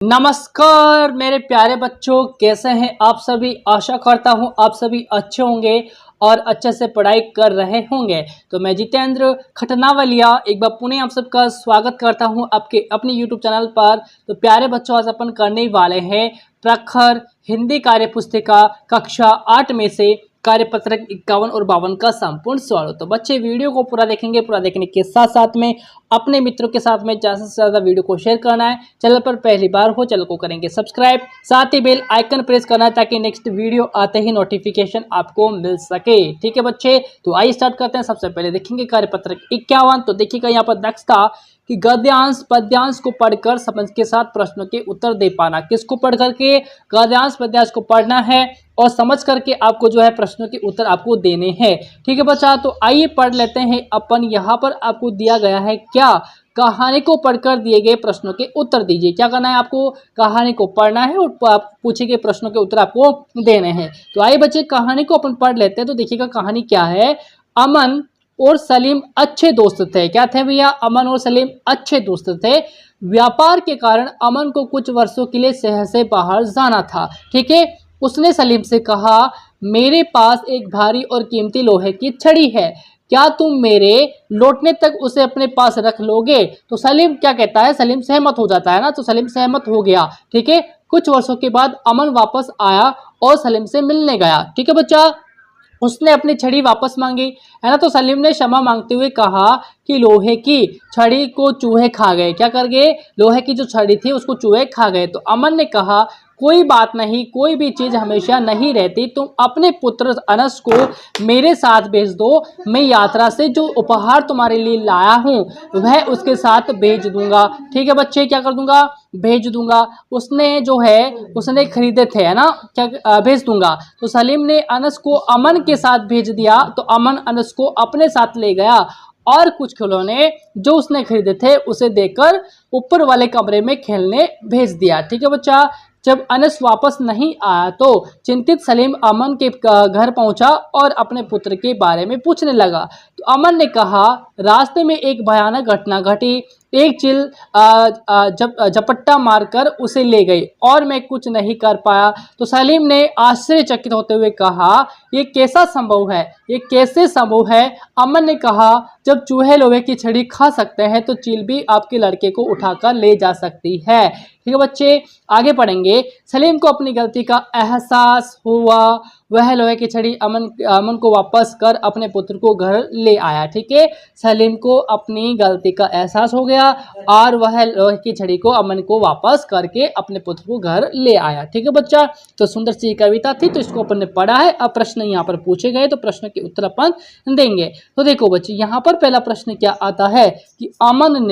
नमस्कार मेरे प्यारे बच्चों, कैसे हैं आप सभी। आशा करता हूं आप सभी अच्छे होंगे और अच्छे से पढ़ाई कर रहे होंगे। तो मैं जितेंद्र खटनावलिया एक बार पुनः आप सबका स्वागत करता हूं आपके अपने यूट्यूब चैनल पर। तो प्यारे बच्चों, आज अपन करने वाले हैं प्रखर हिंदी कार्य पुस्तिका कक्षा 8 में से कार्यपत्रक 51 और 52 का संपूर्ण सवाल। तो बच्चे वीडियो को पूरा देखेंगे। पूरा देखने के साथ साथ में अपने मित्रों के साथ में ज़्यादा से ज़्यादा वीडियो को शेयर करना है। चैनल पर पहली बार हो चैनल को करेंगे सब्सक्राइब, साथ ही बेल आइकन प्रेस करना है ताकि नेक्स्ट वीडियो आते ही नोटिफिकेशन आपको मिल सके। ठीक है बच्चे, तो आइए स्टार्ट करते हैं। सबसे पहले देखेंगे कार्यपत्रक 51। तो देखिएगा यहाँ पर नेक्स्ट था कि गद्यांश पद्यांश को पढ़कर समझ के साथ प्रश्नों के उत्तर दे पाना। किसको पढ़ करके? गद्यांश पद्यांश को पढ़ना है और समझ करके आपको जो है प्रश्नों के उत्तर आपको देने हैं। ठीक है बच्चा, तो आइए पढ़ लेते हैं अपन। यहाँ पर आपको दिया गया है क्या? कहानी को पढ़कर दिए गए प्रश्नों के उत्तर दीजिए। क्या करना है आपको? कहानी को पढ़ना है और आप पूछे गए प्रश्नों के उत्तर आपको देने हैं। तो आइए बच्चे कहानी को अपन पढ़ लेते हैं। तो देखिएगा कहानी क्या है। अमन और सलीम अच्छे दोस्त थे। क्या थे भैया? अमन और सलीम अच्छे दोस्त थे। व्यापार के कारण अमन को कुछ वर्षों के लिए शहर से बाहर जाना था। ठीक है, उसने सलीम से कहा, मेरे पास एक भारी और कीमती लोहे की छड़ी है, क्या तुम मेरे लौटने तक उसे अपने पास रख लोगे? तो सलीम क्या कहता है? सलीम सहमत हो जाता है ना। तो सलीम सहमत हो गया। ठीक है, कुछ वर्षों के बाद अमन वापस आया और सलीम से मिलने गया। ठीक है बच्चा, उसने अपनी छड़ी वापस मांगी, है ना। तो सलीम ने क्षमा मांगते हुए कहा कि लोहे की छड़ी को चूहे खा गए। क्या कर गए? लोहे की जो छड़ी थी उसको चूहे खा गए। तो अमन ने कहा, कोई बात नहीं, कोई भी चीज हमेशा नहीं रहती, तुम अपने पुत्र अनस को मेरे साथ भेज दो। मैं यात्रा से जो उपहार तुम्हारे लिए लाया हूँ वह उसके साथ भेज दूंगा। ठीक है बच्चे, क्या कर दूंगा? भेज दूंगा। उसने जो है उसने खरीदे थे, है ना, क्या भेज दूंगा। तो सलीम ने अनस को अमन के साथ भेज दिया। तो अमन अनस को अपने साथ ले गया और कुछ खिलौने जो उसने खरीदे थे उसे देकर ऊपर वाले कमरे में खेलने भेज दिया। ठीक है बच्चा, जब अनस वापस नहीं आया तो चिंतित सलीम अमन के घर पहुंचा और अपने पुत्र के बारे में पूछने लगा। तो अमन ने कहा, रास्ते में एक भयानक घटना घटी। एक चील झपट्टा मारकर उसे ले गई और मैं कुछ नहीं कर पाया। तो सलीम ने आश्चर्यचकित होते हुए कहा, ये कैसा संभव है? ये कैसे संभव है? अमन ने कहा, जब चूहे लोहे की छड़ी खा सकते हैं तो चील भी आपके लड़के को उठाकर ले जा सकती है। ठीक है बच्चे, आगे पढ़ेंगे। सलीम को अपनी गलती का एहसास हुआ। वह लोहे की छड़ी अमन को वापस कर अपने पुत्र को घर ले आया। ठीक है, सलीम को अपनी गलती का एहसास हो गया और वह लोहे की छड़ी को अमन को वापस करके अपने पुत्र को घर ले आया। ठीक है बच्चा, तो सुंदर सी कविता थी, तो इसको अपन ने पढ़ा है। अब प्रश्न यहाँ पर पूछे गए तो प्रश्न के उत्तर अपन देंगे। तो देखो बच्चे, यहाँ पर पहला प्रश्न क्या आता है कि अमन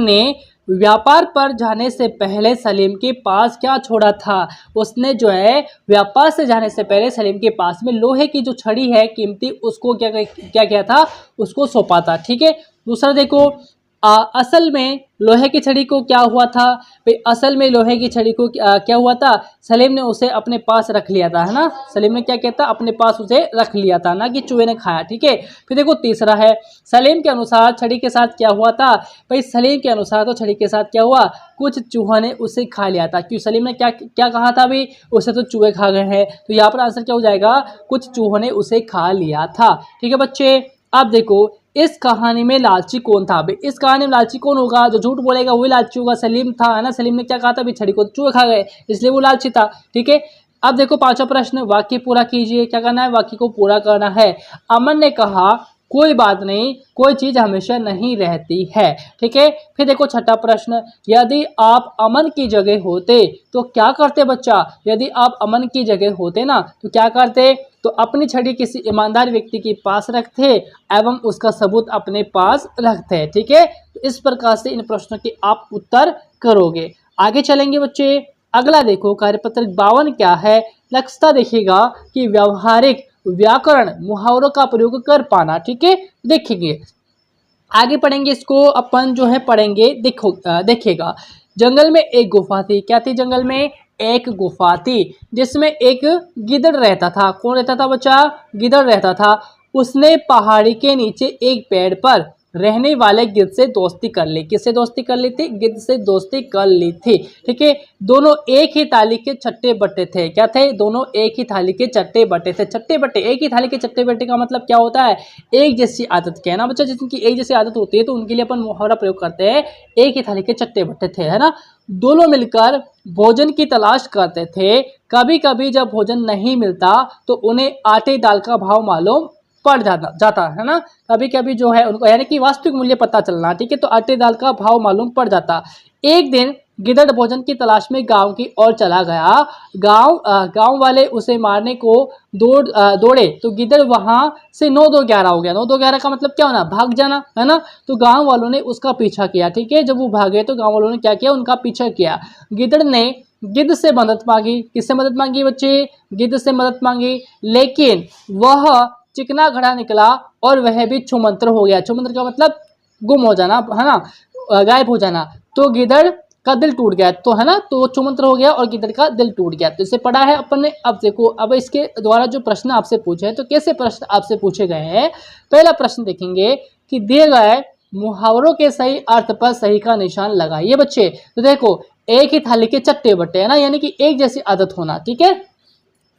ने व्यापार पर जाने से पहले सलीम के पास क्या छोड़ा था? उसने जो है व्यापार से जाने से पहले सलीम के पास में लोहे की जो छड़ी है कीमती, उसको क्या किया था? उसको सौंपा था। ठीक है, दूसरा देखो, असल में लोहे की छड़ी को क्या हुआ था? भाई असल में लोहे की छड़ी को क्या हुआ था? सलीम ने उसे अपने पास रख लिया था, है ना। सलीम ने क्या किया था? अपने पास उसे रख लिया था, ना कि चूहे ने खाया। ठीक है, फिर देखो तीसरा है, सलीम के अनुसार छड़ी के साथ क्या हुआ था? भाई सलीम के अनुसार तो छड़ी के साथ क्या हुआ? कुछ चूहों ने उसे खा लिया था। क्यों? सलीम ने क्या क्या कहा था? भाई उसे तो चूहे खा गए हैं। तो यहाँ पर आंसर क्या हो जाएगा? कुछ चूहों ने उसे खा लिया था। ठीक है बच्चे, अब देखो इस कहानी में लालची कौन था? भाई इस कहानी में लालची कौन होगा? जो झूठ बोलेगा वही लालची होगा। सलीम था, है ना। सलीम ने क्या कहा था? भाई छड़ी को चूहे खा गए, इसलिए वो लालची था। ठीक है, अब देखो पांचवा प्रश्न, वाक्य पूरा कीजिए। क्या करना है? वाक्य को पूरा करना है। अमन ने कहा, कोई बात नहीं, कोई चीज हमेशा नहीं रहती है। ठीक है, फिर देखो छठा प्रश्न, यदि आप अमन की जगह होते तो क्या करते? बच्चा, यदि आप अमन की जगह होते ना तो क्या करते? तो अपनी छड़ी किसी ईमानदार व्यक्ति के पास रखते एवं उसका सबूत अपने पास रखते। ठीक है, तो इस प्रकार से इन प्रश्नों के आप उत्तर करोगे। आगे चलेंगे बच्चे, अगला देखो कार्यपत्रक 52 क्या है। लक्ष्यता देखिएगा कि व्यवहारिक व्याकरण मुहावरों का प्रयोग कर पाना। ठीक है, देखेंगे आगे पढ़ेंगे इसको अपन जो है पढ़ेंगे। देखिएगा, जंगल में एक गुफा थी। क्या थी? जंगल में एक गुफा थी जिसमें एक गिद्ध रहता था। कौन रहता था बच्चा? गिद्ध रहता था। उसने पहाड़ी के नीचे एक पेड़ पर रहने वाले गिद्ध से दोस्ती कर ली। किससे दोस्ती कर ली थी? गिद्ध से दोस्ती कर ली थी। ठीक है, दोनों एक ही थाली के चट्टे बट्टे थे। क्या थे? दोनों एक ही थाली के चट्टे बट्टे थे। चट्टे बट्टे, एक ही थाली के चट्टे बट्टे का मतलब क्या होता है? एक जैसी आदत के, है ना बच्चा। जिनकी एक जैसी आदत होती है तो उनके लिए अपन मुहावरा प्रयोग करते हैं, एक ही थाली के चट्टे बट्टे थे, है ना। दोनों मिलकर भोजन की तलाश करते थे। कभी कभी जब भोजन नहीं मिलता तो उन्हें आटे दाल का भाव मालूम पड़ जाता है ना। कभी कभी जो है उनको, यानी कि वास्तविक मूल्य पता चलना, ठीक है, तो आटे दाल का भाव मालूम पड़ जाता। एक दिन गिद्धड़ भोजन की तलाश में गांव की ओर चला गया। गांव वाले उसे मारने को दौड़े तो गिद्धड़ वहां से 9-2-11 हो गया। 9-2-11 का मतलब क्या होना? भाग जाना, है ना। तो गांव वालों ने उसका पीछा किया। ठीक है, जब वो भागे तो गांव वालों ने क्या किया? उनका पीछा किया। गिद्धड़ ने गिद्ध से मदद मांगी। किससे मदद मांगी बच्चे? गिद्ध से मदद मांगी, लेकिन वह चिकना घड़ा निकला और वह भी छुमंतर हो गया। छुमंतर का मतलब गुम हो जाना, है ना, गायब हो जाना। तो गिद्धड़ का दिल टूट गया, तो है ना, तो छुमंतर हो गया और गिद्धड़ का दिल टूट गया। तो इसे पढ़ा है अपन ने। अब देखो, अब इसके द्वारा जो प्रश्न आपसे पूछे हैं, तो कैसे प्रश्न आपसे पूछे गए हैं। पहला प्रश्न देखेंगे कि दिए गए मुहावरों के सही अर्थ पर सही का निशान लगाइए बच्चे। तो देखो, एक ही थाली के चट्टे बट्टे, है ना, यानी कि एक जैसी आदत होना। ठीक है,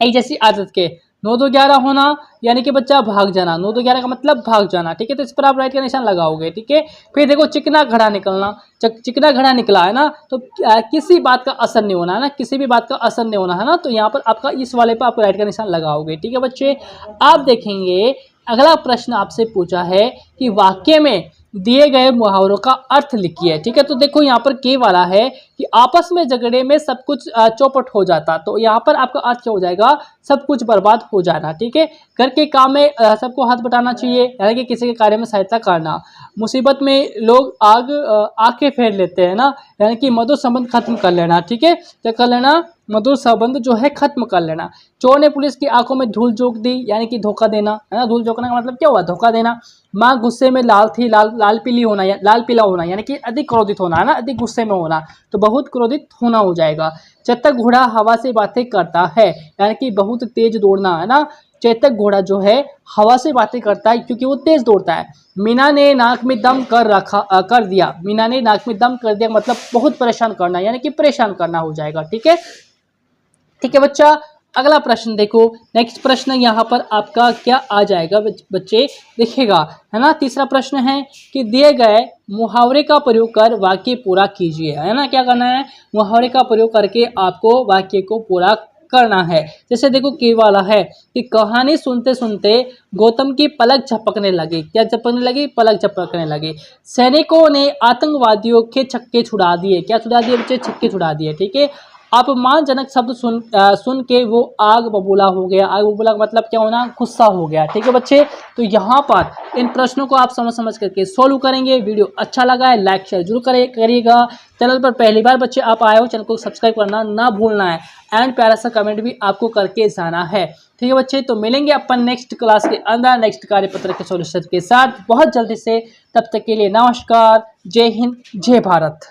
एक जैसी आदत के। 9-2-11 होना यानी कि बच्चा भाग जाना। 9-2-11 का मतलब भाग जाना। ठीक है, तो इस पर आप राइट का निशान लगाओगे। ठीक है, फिर देखो चिकना घड़ा निकलना। चिकना घड़ा निकला, है ना, तो किसी बात का असर नहीं होना, है ना, किसी भी बात का असर नहीं होना, है ना। तो यहाँ पर आपका इस वाले पर आप राइट का निशान लगाओगे। ठीक है बच्चे, आप देखेंगे अगला प्रश्न आपसे पूछा है कि वाक्य में दिए गए मुहावरों का अर्थ लिखिए। ठीक है, तो देखो यहाँ पर के वाला है कि आपस में झगड़े में सब कुछ चौपट हो जाता। तो यहाँ पर आपका अर्थ क्या हो जाएगा? सब कुछ बर्बाद हो जाना। ठीक है, घर के काम में सबको हाथ बटाना चाहिए, यानी कि किसी के कार्य में सहायता करना। मुसीबत में लोग आंखें फेर लेते हैं ना, यानी कि मधुर संबंध खत्म कर लेना। ठीक है, क्या कर लेना? मधुर संबंध जो है खत्म कर लेना। चोर ने पुलिस की आंखों में धूल झोंक दी, यानी कि धोखा देना, है ना। धूल झोंकने का मतलब क्या हुआ? धोखा देना। माँ गुस्से में लाल थी, लाल पीली होना, लाल पीला होना, यानी कि अधिक क्रोधित होना, है ना, अधिक गुस्से में होना, तो बहुत क्रोधित होना हो जाएगा। चेतक घोड़ा हवा से बातें करता है, यानी कि बहुत तेज दौड़ना, है ना। चेतक घोड़ा जो है हवा से बातें करता है क्योंकि वो तेज दौड़ता है। मीना ने नाक में दम कर दिया। मीना ने नाक में दम कर दिया मतलब बहुत परेशान करना, यानी कि परेशान करना हो जाएगा। ठीक है, ठीक है बच्चा, अगला प्रश्न देखो। नेक्स्ट प्रश्न यहाँ पर आपका क्या आ जाएगा बच्चे, देखिएगा, है ना। तीसरा प्रश्न है कि दिए गए मुहावरे का प्रयोग कर वाक्य पूरा कीजिए, है ना। क्या करना है? मुहावरे का प्रयोग करके आपको वाक्य को पूरा करना है। जैसे देखो के वाला है कि कहानी सुनते सुनते गौतम की पलक झपकने लगी। क्या झपकने लगी? पलक झपकने लगी। सैनिकों ने आतंकवादियों के छक्के छुड़ा दिए। क्या छुड़ा दिए बच्चे? छक्के छुड़ा दिए। ठीक है, अपमानजनक शब्द सुन के वो आग बबूला हो गया। आग बबूला का मतलब क्या होना? गुस्सा हो गया। ठीक है बच्चे, तो यहाँ पर इन प्रश्नों को आप समझ करके सोल्व करेंगे। वीडियो अच्छा लगा है लाइक शेयर जरूर करिएगा। चैनल पर पहली बार बच्चे आप आए हो, चैनल को सब्सक्राइब करना ना भूलना है, एंड प्यारा सा कमेंट भी आपको करके जाना है। ठीक है बच्चे, तो मिलेंगे अपन नेक्स्ट क्लास के अंदर नेक्स्ट कार्यपत्र के सॉल्यूशन के साथ बहुत जल्दी से। तब तक के लिए नमस्कार, जय हिंद, जय भारत।